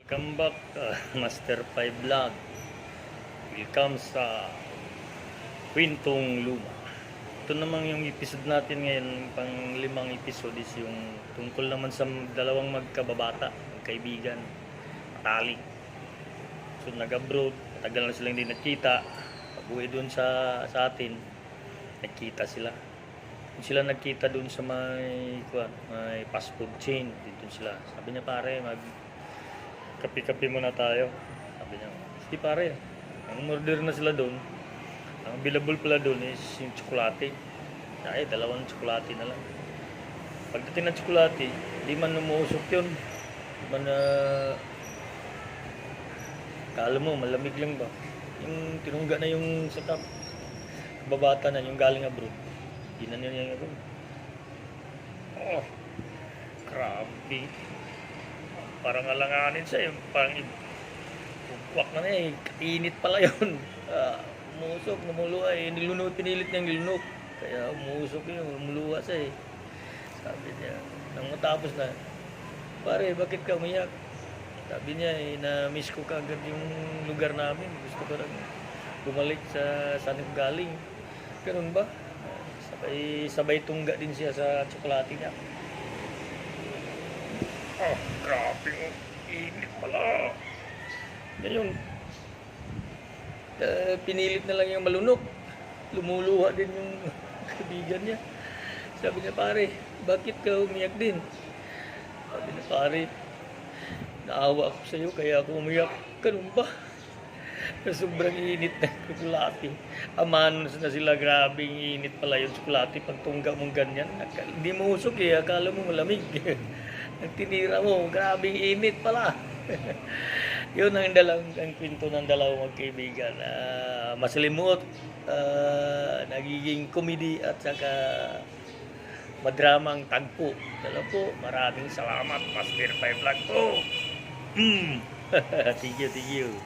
Welcome back, Master 5 Vlog. Welcome sa Kwentong Luma. Ito naman yung episode natin ngayon, pang 5 episode is yung tungkol naman sa dalawang magkababata, magkaibigan, matalik. So nag-abroad, matagal na silang hindi nagkita. Pag-uwi dun sa atin, nagkita sila. Kung sila nagkita dun sa may fast food chain, dito sila. Sabi niya, pare, kape-kape muna tayo. Sabi niya, sige pare, ang order na sila doon. Ang available pala doon is yung tsokolate. Ay, 2 tsokolate na lang. Pagdating ng tsokolate, di man umuusok yun. Di man kala mo, malamig lang ba? Yung tinungga na yung sa top. Babata na yung galing abroad. Di na niya yung abroad. Oh, grabe. Parang alanganin siya, parang bugwak na niya, kainit pala yun. Umusok, namuluha pinilit niyang nilunok. Kaya umusok yun, namuluha siya Sabi niya, nang matapos na, pare, bakit ka umiyak? Sabi niya, na-miss ko kagad yung lugar namin. Gusto ko lang bumalik sa saan ko galing. Ganun ba? Sabay tungga din siya sa tsokolate niya. Oh, grabe mo. Init pala. Yan yung pinilit na lang yung malunok. Lumuluha din yung kaibigan niya. Sabi niya, pare, bakit ka umiyak din? Sabi niya, pare, naawa ako sa'yo kaya ako umiyak. Ganun ba? Sobrang init na tsokolate. Amanos na sila, grabing init pala yung tsokolate. Pag tungga mong ganyan, hindi mo usok akala mo malamig. Ang tinira mo, grabing init pala. Yun ang kwento ng dalawang magkaibigan. Masalimuot, nagiging komedi at saka madramang tagpo. Dalawa po, maraming salamat, Master 5 Vlog po. Thank you.